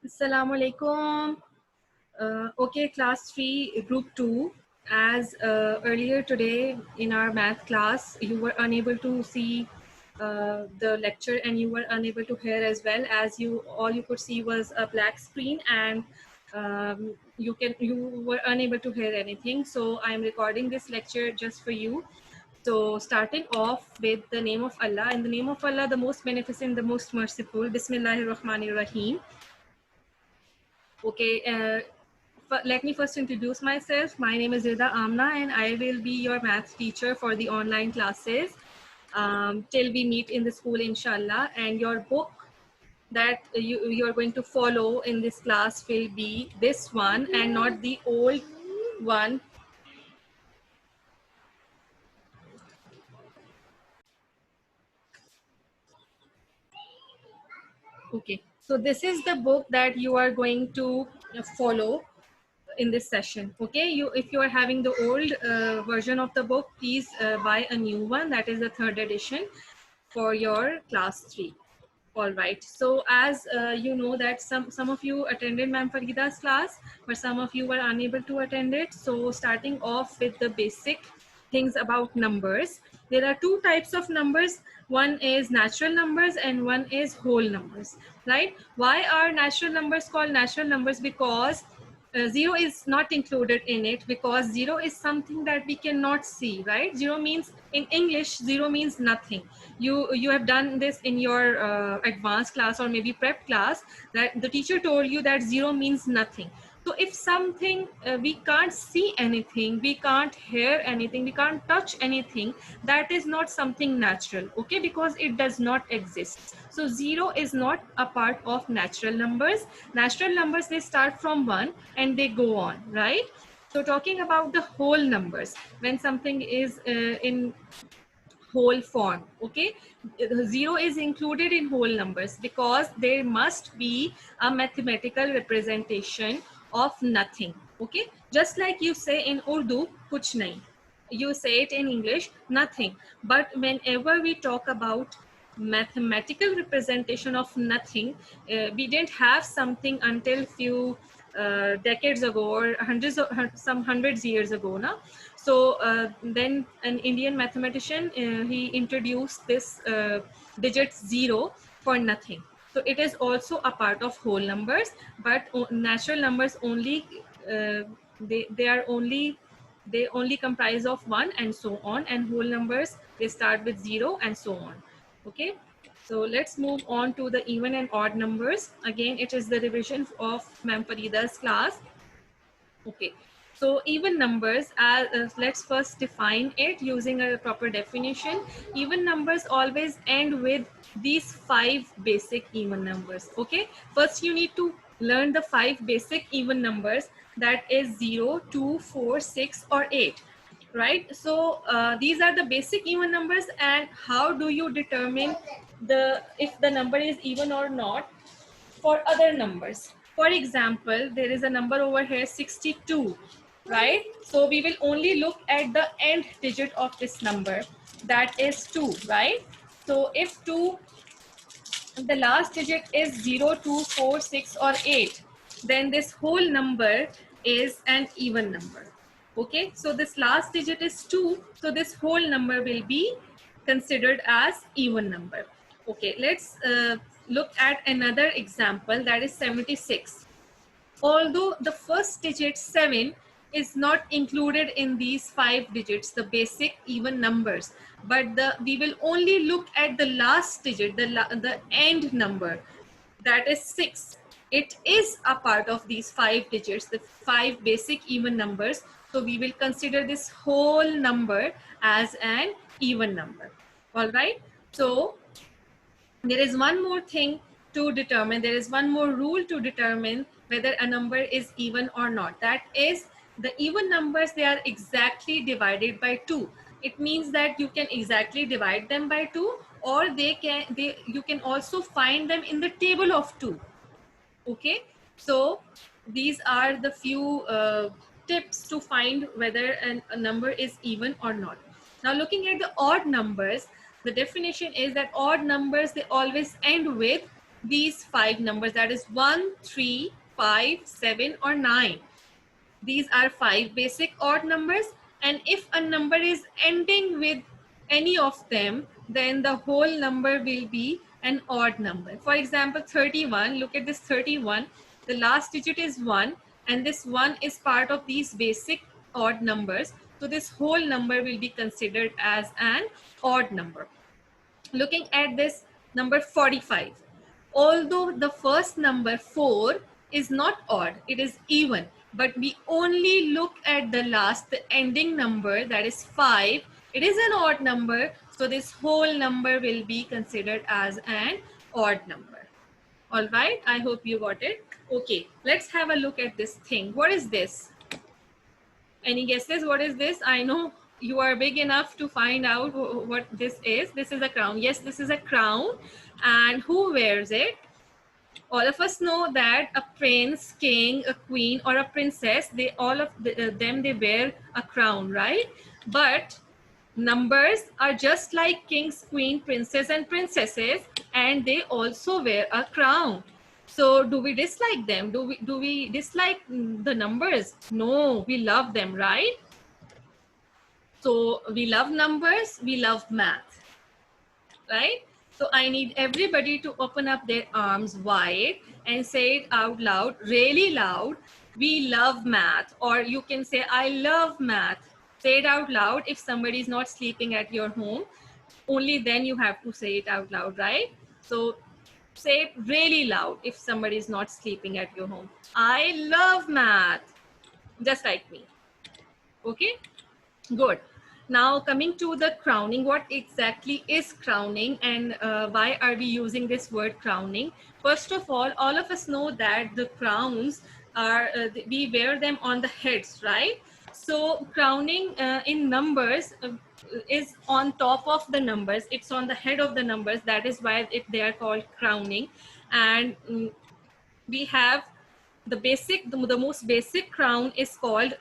Assalamu alaikum. Okay, class 3, group 2. As earlier today in our math class, you were unable to see the lecture and you were unable to hear as well, as all you could see was a black screen, and you were unable to hear anything. So I am recording this lecture just for you. So starting off with the name of Allah, in the name of Allah, the most beneficent, the most merciful. Bismillahir Rahmanir Rahim. Okay, let me first introduce myself. My name is Rida Amna and I will be your math teacher for the online classes till we meet in the school, inshallah. And your book that you're going to follow in this class will be this one and not the old one. Okay, so this is the book that you are going to follow in this session. Okay, if you are having the old version of the book, please buy a new one, that is the 3rd edition for your class 3. All right, so as you know that some of you attended Ma'am Farida's class, but some of you were unable to attend it. So starting off with the basic things about numbers, there are two types of numbers. One is natural numbers and one is whole numbers, right? Why are natural numbers called natural numbers? Because zero is not included in it, because zero is something that we cannot see, right? Zero means, in English, zero means nothing. You have done this in your advanced class or maybe prep class, that the teacher told you that zero means nothing. So if something we can't see anything, we can't hear anything, we can't touch anything, that is not something natural, okay? Because it does not exist. So zero is not a part of natural numbers. Natural numbers, they start from 1 and they go on, right? So talking about the whole numbers, when something is in whole form, okay, zero is included in whole numbers because there must be a mathematical representation of nothing, okay? Just like you say in Urdu kuch nahi, you say it in English nothing. But whenever we talk about mathematical representation of nothing, we didn't have something until few decades ago, or some hundreds years ago now. So then an Indian mathematician, he introduced this digit zero for nothing. So it is also a part of whole numbers, but natural numbers only, they only comprise of 1 and so on, and whole numbers, they start with 0 and so on. Okay, so let's move on to the even and odd numbers. Again, it is the revision of Ma'am Farida's class. Okay, so even numbers, let's first define it using a proper definition. Even numbers always end with these 5 basic even numbers. Okay, first you need to learn the 5 basic even numbers, that is 0, 2, 4, 6 or 8, right? So these are the basic even numbers. And how do you determine if the number is even or not for other numbers? For example, there is a number over here 62, right? So we will only look at the end digit of this number, that is 2, right? So if 2, the last digit is 0, 2, 4, 6 or 8, then this whole number is an even number. Okay, so this last digit is 2, so this whole number will be considered as even number. Okay, let's look at another example, that is 76. Although the first digit 7 is not included in these 5 digits, the basic even numbers, but we will only look at the last digit, the end number, that is 6. It is a part of these 5 digits, the 5 basic even numbers. So we will consider this whole number as an even number. All right. So there is one more thing to determine, there is one more rule to determine whether a number is even or not. That is, the even numbers, they are exactly divided by 2. It means that you can exactly divide them by 2, or you can also find them in the table of 2. Okay, so these are the few tips to find whether a number is even or not. Now looking at the odd numbers, the definition is that odd numbers, they always end with these 5 numbers, that is 1, 3, 5, 7 or 9. These are 5 basic odd numbers, and if a number is ending with any of them, then the whole number will be an odd number. For example, 31, look at this 31, the last digit is 1, and this 1 is part of these basic odd numbers, so this whole number will be considered as an odd number. Looking at this number 45, although the first number 4 is not odd, it is even, but we only look at the last, the ending number, that is 5, it is an odd number, so this whole number will be considered as an odd number. All right, I hope you got it. Okay, let's have a look at this thing. What is this? Any guesses? What is this? I know you are big enough to find out what this is. This is a crown. Yes, this is a crown. And who wears it? All of us know that a prince, king, a queen, or a princess, they all of them, they wear a crown, right? But numbers are just like kings, queen, princes, and princesses, and they also wear a crown. So do we dislike them? Do we dislike the numbers? No, we love them, right? So we love numbers, we love math, right? So I need everybody to open up their arms wide and say it out loud, really loud. We love math, or you can say, I love math. Say it out loud. If somebody is not sleeping at your home, only then you have to say it out loud, right? So say it really loud if somebody is not sleeping at your home. I love math, just like me. Okay, good. Now coming to the crowning, what exactly is crowning, and why are we using this word crowning? First of all of us know that the crowns are, we wear them on the heads, right? So crowning in numbers is on top of the numbers. It's on the head of the numbers. That is why they are called crowning. And we have the most basic crown is called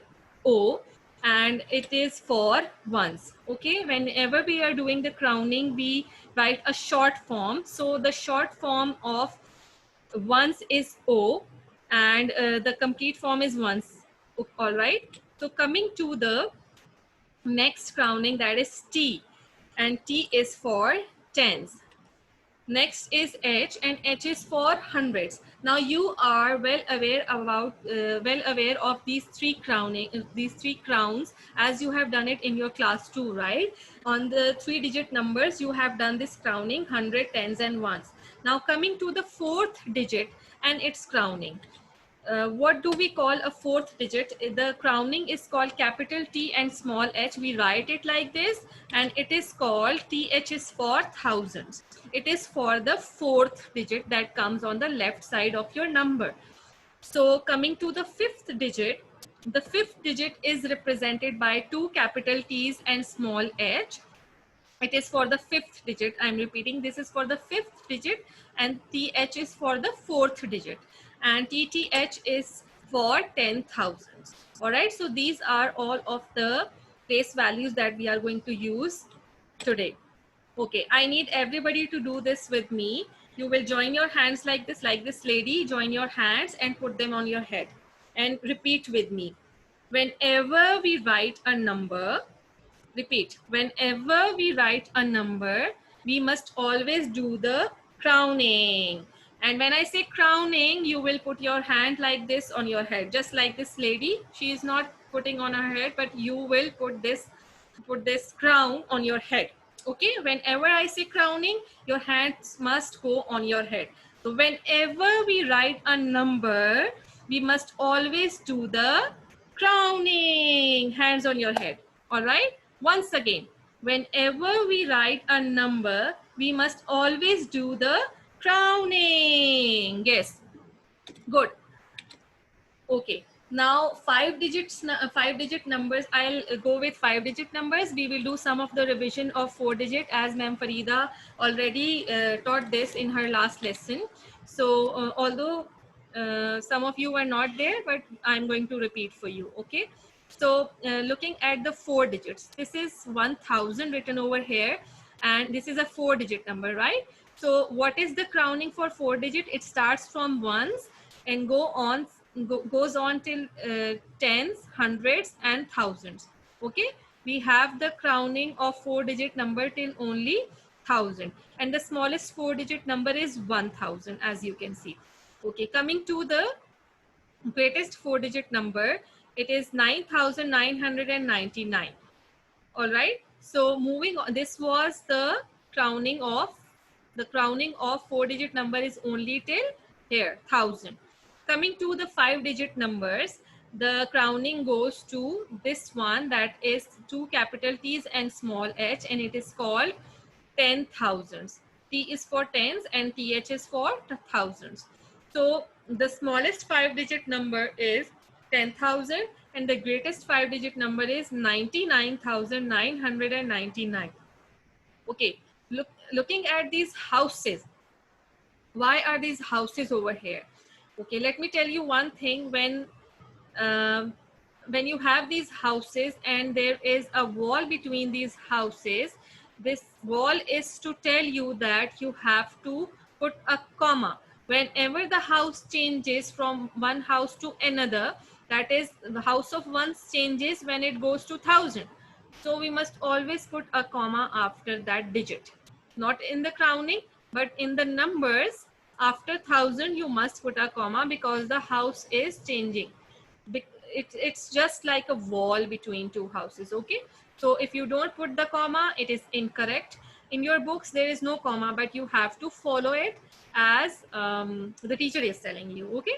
O, and it is for ones. Okay, whenever we are doing the crowning, we write a short form. So the short form of ones is O, and the complete form is ones. All right. So coming to the next crowning, that is T, and T is for tens. Next is H, and H is for hundreds. Now you are well aware of these three crowns, as you have done it in your class 2, right? On the 3-digit numbers, you have done this crowning, 100, tens, and ones. Now coming to the 4th digit and its crowning. What do we call a 4th digit? The crowning is called capital T and small h. We write it like this, and it is called, TH is for thousands. It is for the 4th digit that comes on the left side of your number. So coming to the 5th digit, the 5th digit is represented by 2 capital T's and small h. It is for the 5th digit. I'm repeating, this is for the 5th digit, and TH is for the 4th digit, and TTH is for 10,000. All right, so these are all of the place values that we are going to use today. Okay, I need everybody to do this with me. You will join your hands like this lady, join your hands and put them on your head and repeat with me. Whenever we write a number, repeat, whenever we write a number, we must always do the crowning. And when I say crowning, you will put your hand like this on your head, just like this lady. She is not putting on her head, but you will put this crown on your head. Okay, whenever I say crowning, your hands must go on your head. So whenever we write a number, we must always do the crowning, hands on your head. All right, once again, whenever we write a number, we must always do the crowning. Yes, good. Okay, now 5-digit numbers. I'll go with 5-digit numbers. We will do some of the revision of 4-digit, as Ma'am Farida already taught this in her last lesson. So although some of you were not there, but I'm going to repeat for you. Okay, so looking at the 4 digits, this is 1000 written over here, and this is a 4-digit number, right? So what is the crowning for 4-digit? It starts from ones and goes on till tens, hundreds and thousands. Okay, we have the crowning of 4-digit number till only 1000, and the smallest 4-digit number is 1000, as you can see. Okay, coming to the greatest 4-digit number, it is 9999. All right, so moving on, this was crowning of the crowning of 4-digit number is only till here 1000. Coming to the 5-digit numbers, the crowning goes to this one, that is 2 capital T's and small h, and it is called 10,000s. T is for tens and th is for thousands. So the smallest 5-digit number is 10,000 and the greatest 5-digit number is 99,999. Okay, looking at these houses, why are these houses over here? Okay, let me tell you one thing. Um, when you have these houses and there is a wall between these houses, this wall is to tell you that you have to put a comma whenever the house changes from one house to another. That is, the house of ones changes when it goes to 1000. So we must always put a comma after that digit, not in the crowning, but in the numbers. After 1000, you must put a comma because the house is changing. It's just like a wall between two houses. Okay, so if you don't put the comma, it is incorrect. In your books there is no comma, but you have to follow it as the teacher is telling you. Okay.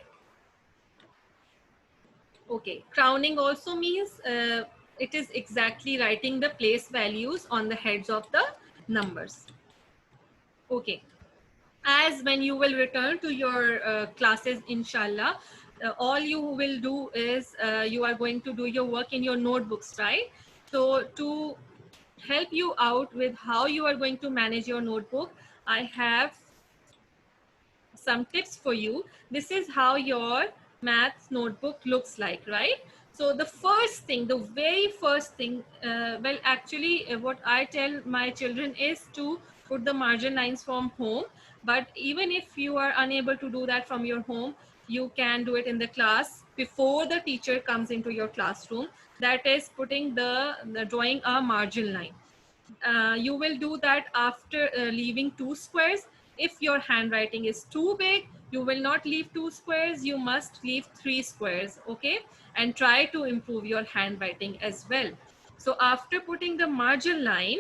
Okay, crowning also means it is exactly writing the place values on the heads of the numbers. Okay, as when you will return to your classes, inshallah, all you will do is you are going to do your work in your notebooks, right? So to help you out with how you are going to manage your notebook, I have some tips for you. This is how your maths notebook looks like, right? So the first thing, the very first thing, well, actually what I tell my children is to put the margin lines from home. But even if you are unable to do that from your home, you can do it in the class before the teacher comes into your classroom. That is putting the drawing a margin line. You will do that after leaving 2 squares. If your handwriting is too big, you will not leave 2 squares, you must leave 3 squares. Okay, and try to improve your handwriting as well. So after putting the margin line,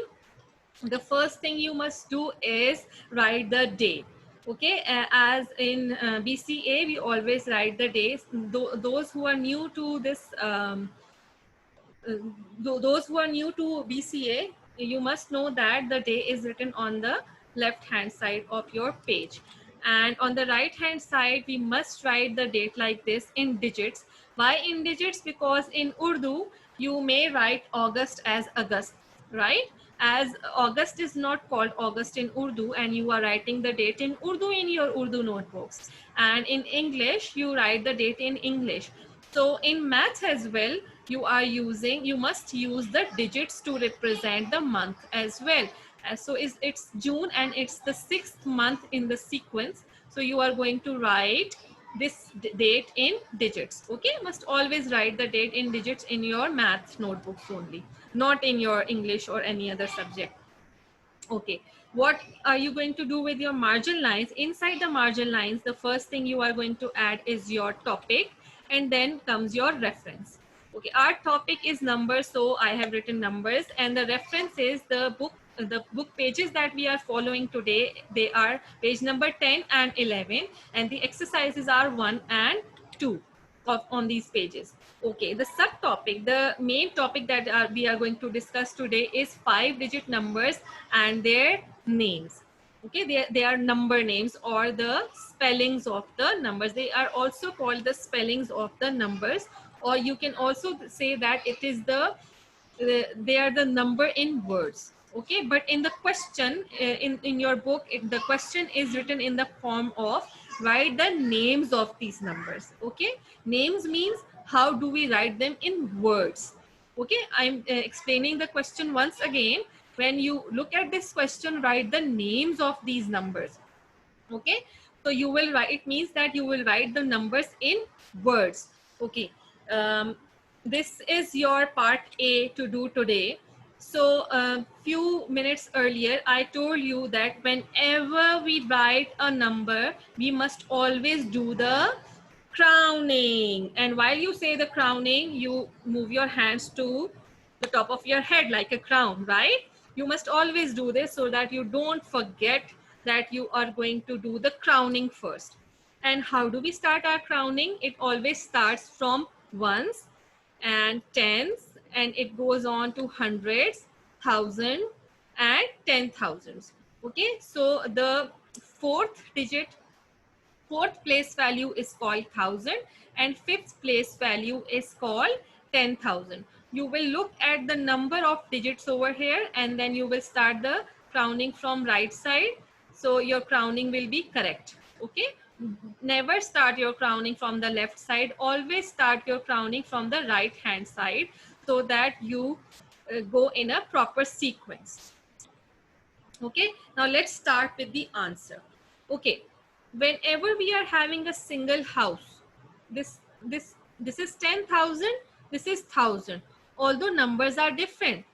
the first thing you must do is write the day. Okay, as in BCA we always write the days. Those who are new to this uh, those who are new to BCA, you must know that the day is written on the left hand side of your page. And on the right hand side, we must write the date like this in digits. Why in digits? Because in Urdu, you may write August as August, right? As August is not called August in Urdu, and you are writing the date in Urdu in your Urdu notebooks. And in English, you write the date in English. So in maths as well, you must use the digits to represent the month as well. So it's June and it's the 6th month in the sequence. So you are going to write this date in digits. Okay, must always write the date in digits in your math notebooks only, not in your English or any other subject. Okay, what are you going to do with your margin lines? Inside the margin lines, the first thing you are going to add is your topic, and then comes your reference. Okay, our topic is numbers, so I have written numbers, and the reference is the book pages that we are following today. They are page number 10 and 11, and the exercises are 1 and 2 on these pages. Okay, the subtopic, the main topic that we are going to discuss today is 5-digit numbers and their names. Okay, they are number names or the spellings of the numbers. They are also called the spellings of the numbers, or you can also say that it is they are the number in words. Okay, but in the question in your book, the question is written in the form of write the names of these numbers. Okay, names means how do we write them in words. Okay, I'm explaining the question once again. when you look at this question, write the names of these numbers. Okay, so you will write, it means that you will write the numbers in words. Okay, this is your part A to do today. So a few minutes earlier I told you that whenever we write a number, we must always do the crowning. And while you say the crowning, you move your hands to the top of your head like a crown, right? You must always do this so that you don't forget that you are going to do the crowning first. And how do we start our crowning? It always starts from ones and tens, and it goes on to hundreds, thousand, and 10,000s. Okay, so the fourth place value is called 1000, and fifth place value is called 10,000. You will look at the number of digits over here, and then you will start the crowning from right side. So your crowning will be correct. Okay, never start your crowning from the left side. Always start your crowning from the right hand side, so that you go in a proper sequence. Okay, now let's start with the answer. Okay, whenever we are having a single house, this is 10,000, this is 1,000, although numbers are different,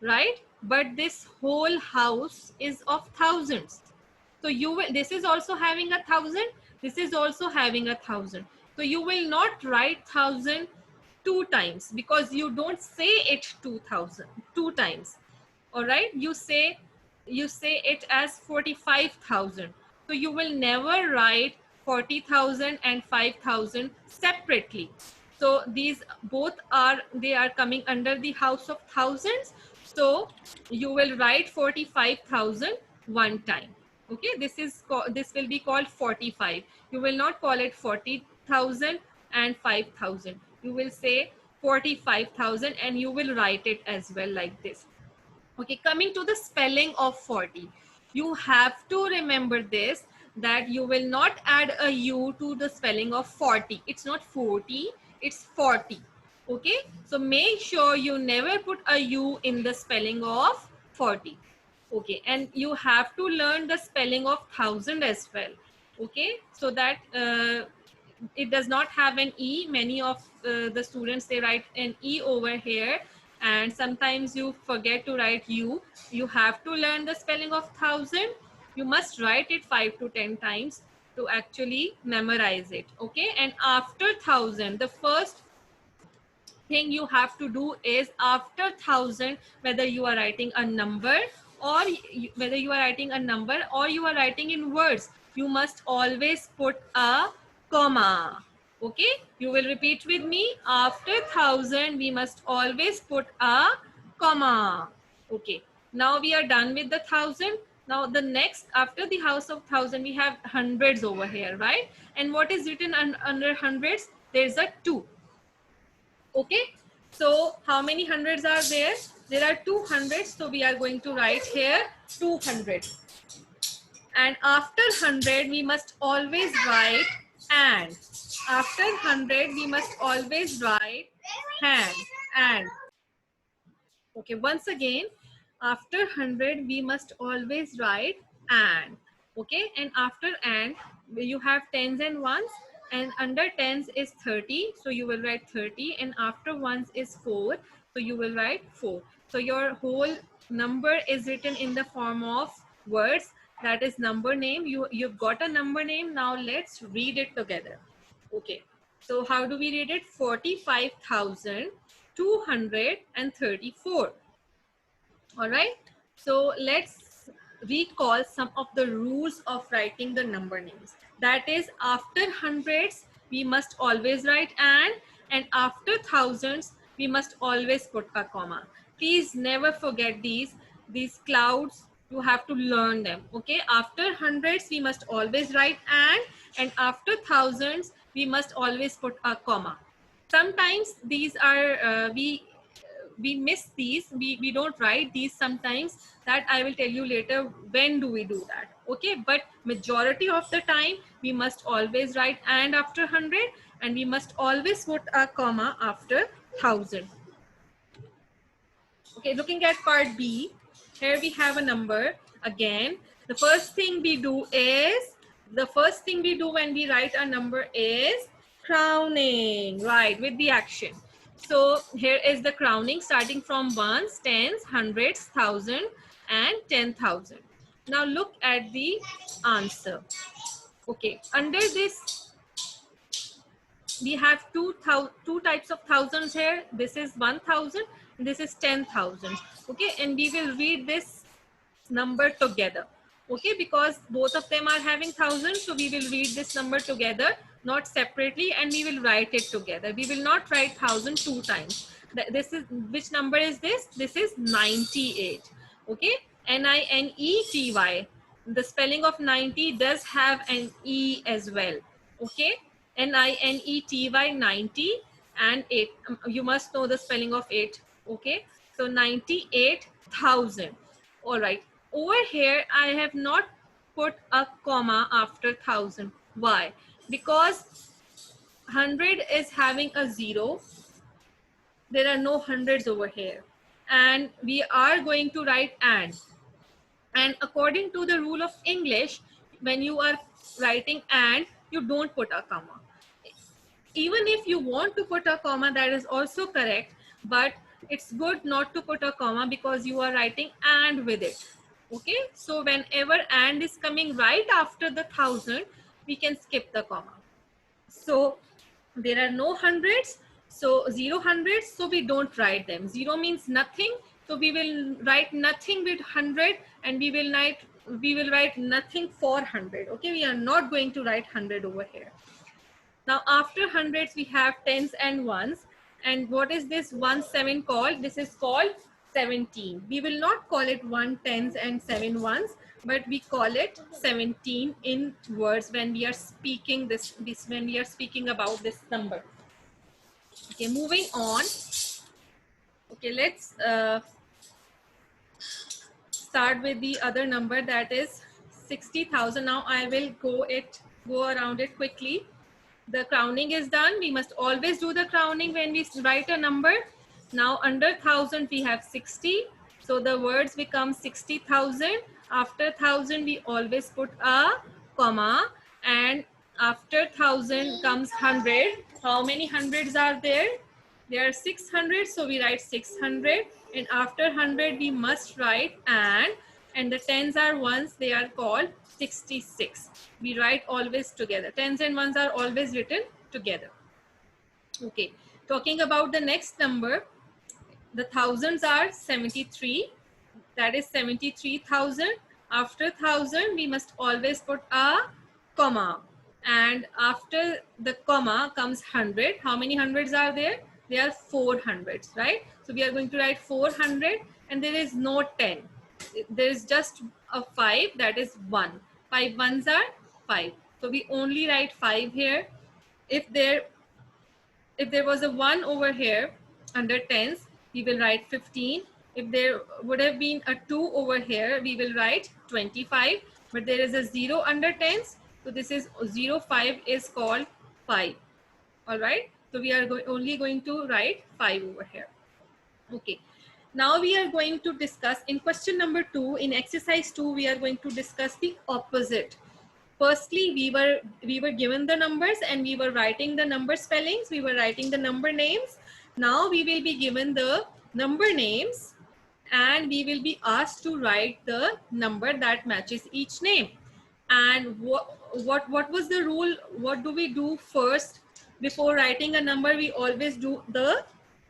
right? But this whole house is of thousands. So you will, this is also having 1,000, this is also having 1,000. So you will not write 1,000 two times, because you don't say it 2,000 two times. All right, you say it as 45,000. So you will never write 40,000 and 5,000 separately. So these both are, they are coming under the house of thousands. So you will write 45,000 one time. Okay, this will be called 45. You will not call it 40,000 and 5,000. You will say 45,000, and you will write it as well like this. Okay, coming to the spelling of 40, you have to remember this, that you will not add a U to the spelling of 40. It's not 40, it's 40. Okay, so make sure you never put a U in the spelling of 40. Okay, and you have to learn the spelling of 1,000 as well. Okay, so that it does not have an E. Many of the students, they write an E over here, and sometimes you forget to write U. You have to learn the spelling of 1,000. You must write it 5 to 10 times to actually memorize it. Okay, and after 1,000, the first thing you have to do is, after 1,000, whether you are writing a number or you are writing in words, you must always put a comma. Okay, you will repeat with me. After 1,000, we must always put a comma. Okay, now we are done with the 1,000. Now the next, after the house of 1,000, we have hundreds over here, right? And what is written under hundreds? There's a 2. Okay, so how many hundreds are there? There are 200. So we are going to write here 200. And after 100, we must always write and. After 100, we must always write and. Okay, once again, after 100, we must always write and. Okay, and after and, you have tens and ones, and under tens is 30. So you will write 30, and after ones is 4. So you will write 4. So your whole number is written in the form of words. That is number name. You've got a number name. Now let's read it together. Okay, so how do we read it? 45,234. All right, so let's recall some of the rules of writing the number names. That is, after hundreds, we must always write and after thousands, we must always put a comma. Please never forget these clouds. You have to learn them. Okay, after hundreds, we must always write and after thousands, we must always put a comma. Sometimes these are we miss these, we don't write these sometimes. That I will tell you later when do we do that. Okay, but majority of the time we must always write and after 100, and we must always put a comma after 1,000. Okay, looking at part B, here we have a number. Again, the first thing we do when we write a number is crowning, right, with the action. So here is the crowning starting from ones, tens, hundreds, thousand, and 10,000. Now look at the answer. Okay, under this we have two types of thousands here. This is 1,000, this is 10,000. Okay, and we will read this number together. Okay, because both of them are having thousands, so we will read this number together, not separately, and we will write it together. We will not write 1,000 two times. This is, which number is this? This is 98. Okay, NINETY. The spelling of 90 does have an E as well. Okay, NINETY, 90, and 8. You must know the spelling of 8. Okay, so 98,000. All right, over here I have not put a comma after 1,000. Why? Because 100 is having a 0. There are no hundreds over here, and we are going to write and according to the rule of English, when you are writing and, you don't put a comma. Even if you want to put a comma, that is also correct, but it's good not to put a comma because you are writing and with it. Okay, so whenever and is coming right after the 1,000, we can skip the comma. So there are no hundreds, so 0 hundreds, so we don't write them. 0 means nothing, so we will write nothing with 100, and we will write nothing for 100. Okay, we are not going to write 100 over here. Now after hundreds we have tens and ones, and what is this 17 called? This is called 17. We will not call it 1 tens and 7 ones, but we call it 17 in words when we are speaking when we are speaking about this number. Okay, moving on. Okay, let's start with the other number, that is 60,000. Now I will go around it quickly. The crowning is done. We must always do the crowning when we write a number. Now under 1,000 we have 60. So the words become 60,000. After 1,000 we always put a comma, and after 1,000 comes 100. How many hundreds are there? There are 600, so we write 600. And after 100 we must write and the tens are ones, they are called 66. We write always together. Tens and ones are always written together. Okay, talking about the next number, the thousands are 73. That is 73,000. After 1,000 we must always put a comma, and after the comma comes 100. How many hundreds are there? There are 400s, right? So we are going to write 400, and there is no 10. There is just a 5, that is 1. 5 ones are 5. So we only write 5 here. If there was a 1 over here under tens, we will write 15. If there would have been a 2 over here, we will write 25. But there is a 0 under tens, so this is 0, 5 is called 5. All right. So we are only going to write 5 over here. Okay. Now we are going to discuss in question number 2, in exercise 2, we are going to discuss the opposite. Firstly, we were given the numbers and we were writing the number spellings. We were writing the number names. Now we will be given the number names and we will be asked to write the number that matches each name. And what was the rule? What do we do first? Before writing a number, we always do the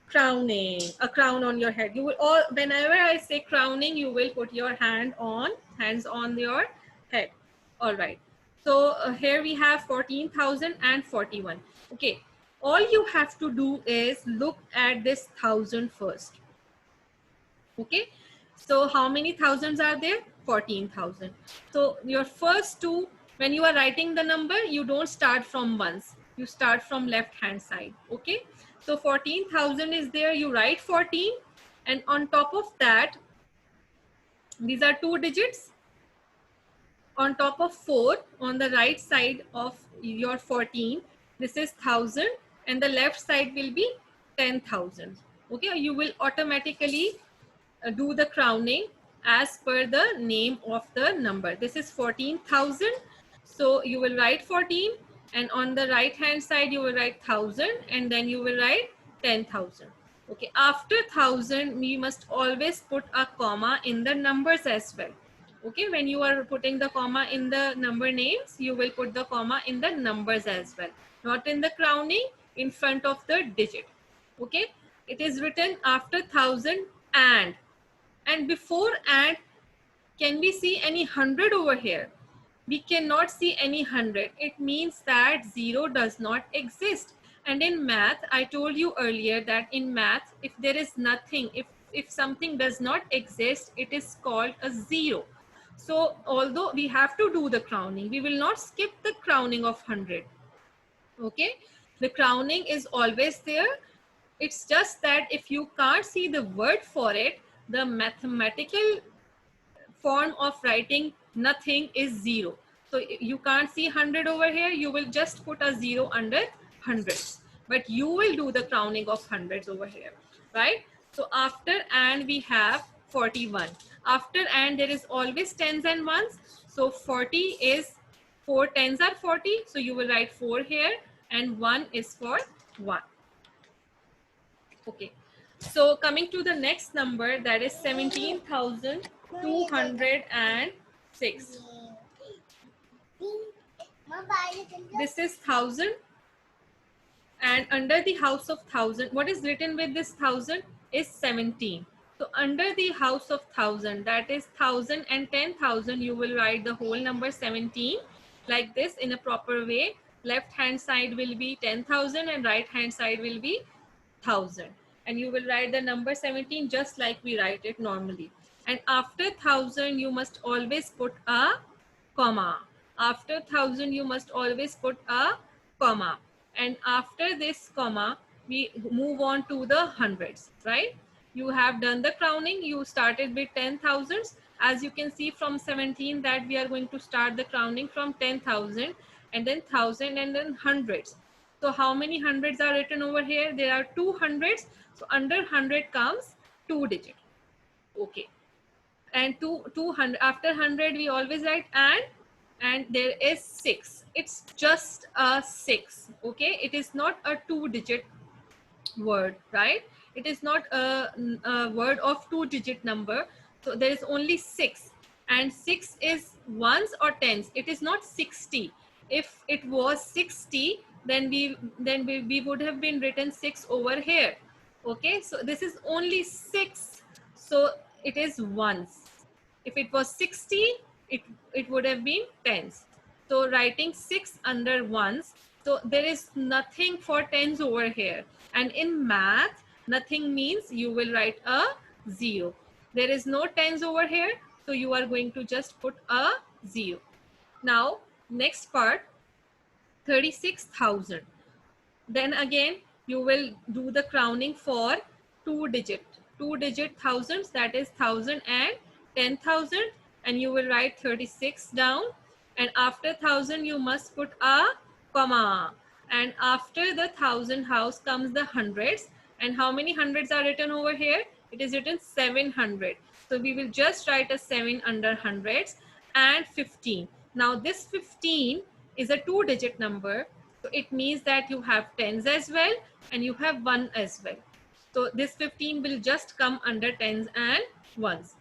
crowning, a crown on your head. You will all, whenever I say crowning, you will put your hands on your head. All right. So here we have 14,000 and 41. Okay. All you have to do is look at this 1,000 first. Okay. So how many thousands are there? 14,000. So your first two, when you are writing the number, you don't start from ones. You start from left hand side. Okay. So 14,000 is there. You write 14, and on top of that, these are 2 digits. On top of 4, on the right side of your 14, this is 1,000, and the left side will be 10,000. Okay, you will automatically do the crowning, as per the name of the number. This is 14,000. So you will write 14, and on the right hand side you will write 1000, and then you will write 10,000. Okay, after 1000 we must always put a comma in the numbers as well. Okay, when you are putting the comma in the number names, you will put the comma in the numbers as well, not in the crowning, in front of the digit. Okay, it is written after 1000 and before and. Can we see any 100 over here? We cannot see any 100. It means that 0 does not exist. And in math, I told you earlier that in math, if there is nothing, if something does not exist, it is called a 0. So although we have to do the crowning, we will not skip the crowning of 100. Okay, the crowning is always there. It's just that if you can't see the word for it, the mathematical form of writing nothing is 0. So you can't see 100 over here, you will just put a 0 under hundreds, but you will do the crowning of hundreds over here, right? So after and we have 41. After and there is always tens and ones. So 40 is 4 tens are 40. So you will write 4 here, and 1 is for 1. Okay. So coming to the next number, that is 17,206. This is 1000. And under the house of 1000, what is written with this 1000 is 17. So under the house of 1000, that is 1000 and 10,000, you will write the whole number 17 like this in a proper way. Left hand side will be 10,000 and right hand side will be 1000. And you will write the number 17 just like we write it normally. And after 1000, you must always put a comma. After 1000, you must always put a comma. And after this comma, we move on to the hundreds, right? You have done the crowning. You started with 10,000s. As you can see from 17 that we are going to start the crowning from 10,000 and then 1000 and then hundreds. So how many hundreds are written over here? There are 2 hundreds. So under 100 comes 2 digit. Okay. And 200 after 100 we always write and there is 6. It's just a 6. Okay, it is not a 2-digit word, right? It is not a word of 2-digit number. So there is only 6, and 6 is ones or tens. It is not 60. If it was 60, then we would have been written 6 over here. Okay, so this is only 6, so it is ones. If it was 60, it would have been tens. So writing 6 under ones, so there is nothing for tens over here. And in math, nothing means you will write a 0. There is no tens over here, so you are going to just put a 0. Now, next part, 36,000. Then again, you will do the crowning for 2-digit thousands, that is 1000 and 10,000, and you will write 36 down. And after 1000, you must put a comma. And after the 1000 house comes the hundreds. And how many hundreds are written over here? It is written 700. So we will just write a 7 under hundreds and 15. Now this 15 is a 2-digit number. So it means that you have tens as well and you have 1 as well. So this 15 will just come under tens and ones.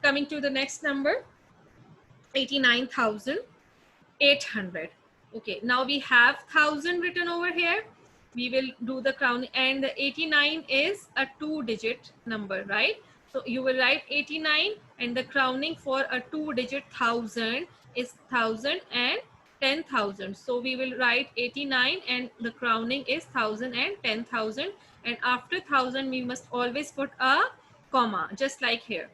Coming to the next number, 89,800. Okay, now we have 1000 written over here. We will do the crowning, and the 89 is a 2-digit number, right? So you will write 89, and the crowning for a 2-digit thousand is 1000 and 10,000. So we will write 89 and the crowning is 1000 and 10,000. And after 1000, we must always put a comma, just like here.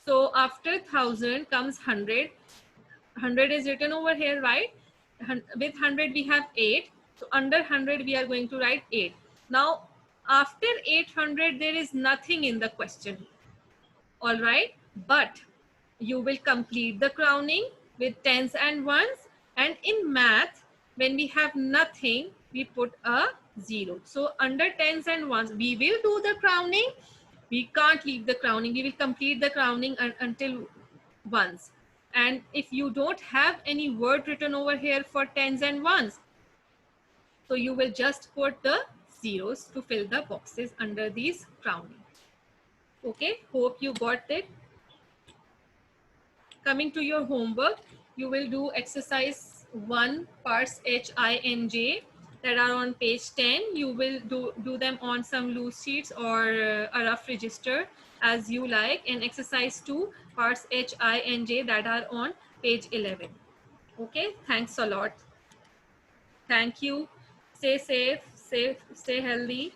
So after 1000 comes 100. 100 is written over here, right? With 100 we have 8. So under 100 we are going to write 8. Now after 800 there is nothing in the question. All right, but you will complete the crowning with tens and ones. And in math, when we have nothing, we put a 0. So under tens and ones, we will do the crowning, We can't leave the crowning. We will complete the crowning until ones. And if you don't have any word written over here for tens and ones, so you will just put the zeros to fill the boxes under these crowning. Okay, hope you got it. Coming to your homework, you will do exercise 1 parts H, I, and J that are on page 10. You will do them on some loose sheets or a rough register as you like. And exercise 2 parts H, I, and J that are on page 11. Okay, thanks a lot. Thank you. Stay safe, stay healthy.